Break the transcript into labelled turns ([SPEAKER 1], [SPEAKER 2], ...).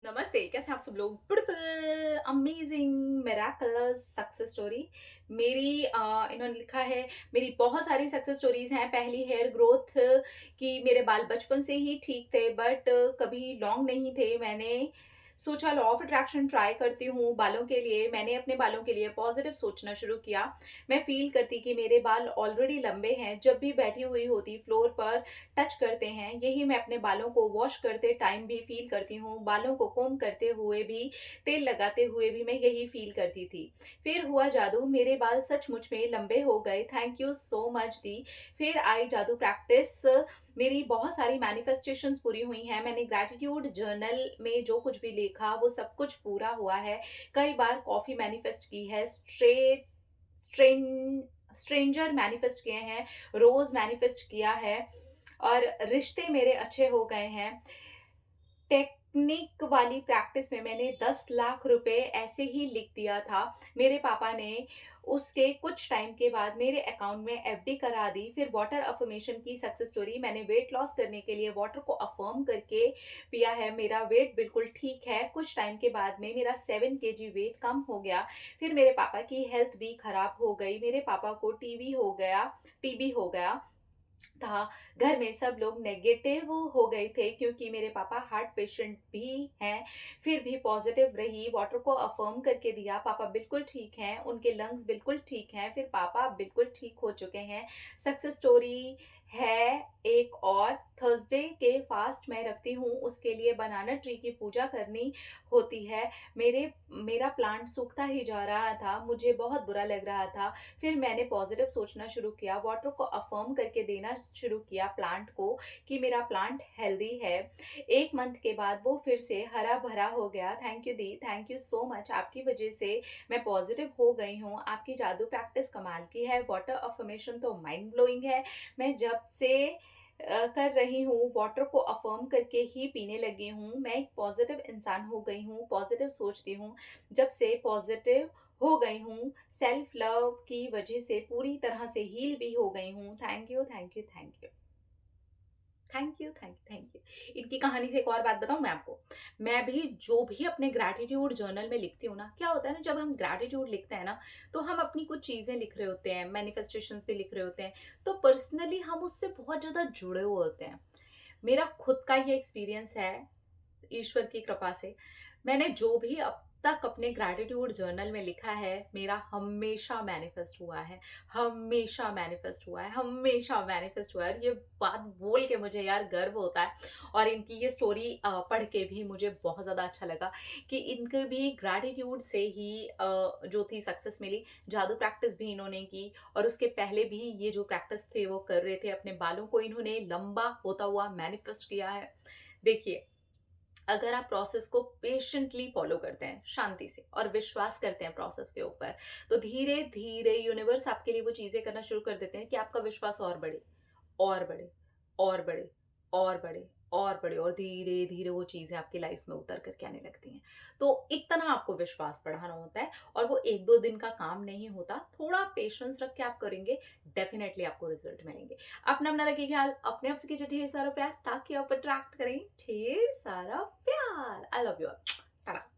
[SPEAKER 1] नमस्ते, कैसे हैं आप सब लोग? Beautiful, amazing, miracles success story. इन्होंने लिखा है, मेरी बहुत सारी सक्सेस स्टोरीज़ हैं। पहली हेयर ग्रोथ की मेरे बाल बचपन से ही ठीक थे बट कभी लॉन्ग नहीं थे। मैंने सोचा लॉ ऑफ अट्रैक्शन ट्राई करती हूँ बालों के लिए। मैंने अपने बालों के लिए पॉजिटिव सोचना शुरू किया। मैं फ़ील करती कि मेरे बाल ऑलरेडी लंबे हैं। जब भी बैठी हुई होती फ्लोर पर टच करते हैं, यही मैं अपने बालों को वॉश करते टाइम भी फ़ील करती हूँ। बालों को कोम्ब करते हुए भी, तेल लगाते हुए भी मैं यही फ़ील करती थी। फिर हुआ जादू, मेरे बाल सचमुच में लंबे हो गए। थैंक यू सो मच दी। फिर आई जादू प्रैक्टिस। मेरी बहुत सारी मैनिफेस्टेशंस पूरी हुई हैं। मैंने ग्रैटिट्यूड जर्नल में जो कुछ भी लिखा वो सब कुछ पूरा हुआ है। कई बार कॉफ़ी मैनिफेस्ट की है, स्ट्रेन स्ट्रेंजर मैनिफेस्ट किए हैं, रोज़ मैनिफेस्ट किया है और रिश्ते मेरे अच्छे हो गए हैं। टेक्निक वाली प्रैक्टिस में मैंने 10 लाख रुपए ऐसे ही लिख दिया था। मेरे पापा ने उसके कुछ टाइम के बाद मेरे अकाउंट में एफडी करा दी। फिर वाटर अफ़र्मेशन की सक्सेस स्टोरी, मैंने वेट लॉस करने के लिए वाटर को अफ़र्म करके पिया है। मेरा वेट बिल्कुल ठीक है। कुछ टाइम के बाद में मेरा 7 केजी वेट कम हो गया। फिर मेरे पापा की हेल्थ भी खराब हो गई। मेरे पापा को टीबी हो गया था। घर में सब लोग नेगेटिव हो गए थे क्योंकि मेरे पापा हार्ट पेशेंट भी हैं। फिर भी पॉजिटिव रही, वाटर को अफर्म करके दिया। पापा बिल्कुल ठीक हैं, उनके लंग्स बिल्कुल ठीक हैं। फिर पापा अब बिल्कुल ठीक हो चुके हैं। सक्सेस स्टोरी है एक और, थर्सडे के फास्ट मैं रखती हूँ, उसके लिए बनाना ट्री की पूजा करनी होती है। मेरा प्लांट सूखता ही जा रहा था, मुझे बहुत बुरा लग रहा था। फिर मैंने पॉजिटिव सोचना शुरू किया, वाटर को अफर्म करके देना शुरू किया प्लांट को कि मेरा प्लांट हेल्दी है। 1 मंथ के बाद वो फिर से हरा-भरा हो गया। Thank you the, thank you so much. आपकी वजह से मैं पॉजिटिव हो गई हूँ। आपकी जादू प्रैक्टिस कमाल की है। वाटर अफर्मेशन तो माइंड ब्लोइंग है। मैं जब से कर रही हूँ, वाटर को अफर्म करके ही पीने लगी हूँ। मैं एक पॉजिटिव इंसान हो गई हूँ, पॉजिटिव सोचती हूँ। जब से पॉजिटिव हो गई हूँ, सेल्फ लव की वजह से पूरी तरह से हील भी हो गई हूँ। Thank you, thank you, thank you. Thank you, thank you, thank you. इनकी कहानी से एक और बात बताऊँ मैं आपको? मैं भी जो भी अपने ग्रैटिट्यूड जर्नल में लिखती हूँ ना, क्या होता है ना, जब हम ग्रैटिट्यूड लिखते हैं ना, तो हम अपनी कुछ चीज़ें लिख रहे होते हैं, मैनिफेस्टेशंस भी लिख रहे होते हैं, तो पर्सनली हम उससे बहुत ज़्यादा जुड़े हुए होते हैं। मेरा खुद का ये एक्सपीरियंस है, ईश्वर की कृपा से। मैंने जो भी अब तक अपने ग्रैटिट्यूड जर्नल में लिखा है, मेरा हमेशा मैनिफेस्ट हुआ है, हमेशा मैनिफेस्ट हुआ है, हमेशा मैनिफेस्ट हुआ है। और ये बात बोल के मुझे यार गर्व होता है और इनकी ये स्टोरी पढ़ के भी मुझे बहुत ज़्यादा अच्छा लगा कि इनके भी ग्रैटिट्यूड से ही जो थी सक्सेस मिली। जादू प्रैक्टिस भी इन्होंने की और उसके पहले भी ये जो प्रैक्टिस थे वो कर रहे थे। अपने बालों को इन्होंने लंबा होता हुआ मैनिफेस्ट किया है। देखिए, अगर आप प्रोसेस को पेशेंटली फॉलो करते हैं, शांति से और विश्वास करते हैं प्रोसेस के ऊपर, तो धीरे-धीरे यूनिवर्स आपके लिए वो चीज़ें करना शुरू कर देते हैं कि आपका विश्वास और बढ़े, और बढ़े, और बढ़े, और बढ़े, और बढ़े और धीरे-धीरे वो चीज़ें आपकी लाइफ में उतर कर के आने लगती हैं। तो इतना आपको विश्वास बढ़ाना होता है और वो 1-2 दिन का काम नहीं होता। थोड़ा पेशेंस रख के आप करेंगे, डेफिनिटली आपको रिज़ल्ट मिलेंगे। अपना-अपना रखिए ख्याल, अपने आप से कीजिए ढेर सारा प्यार ताकि आप अट्रैक्ट करें ढेर सारा प्यार। I love you all. Tata.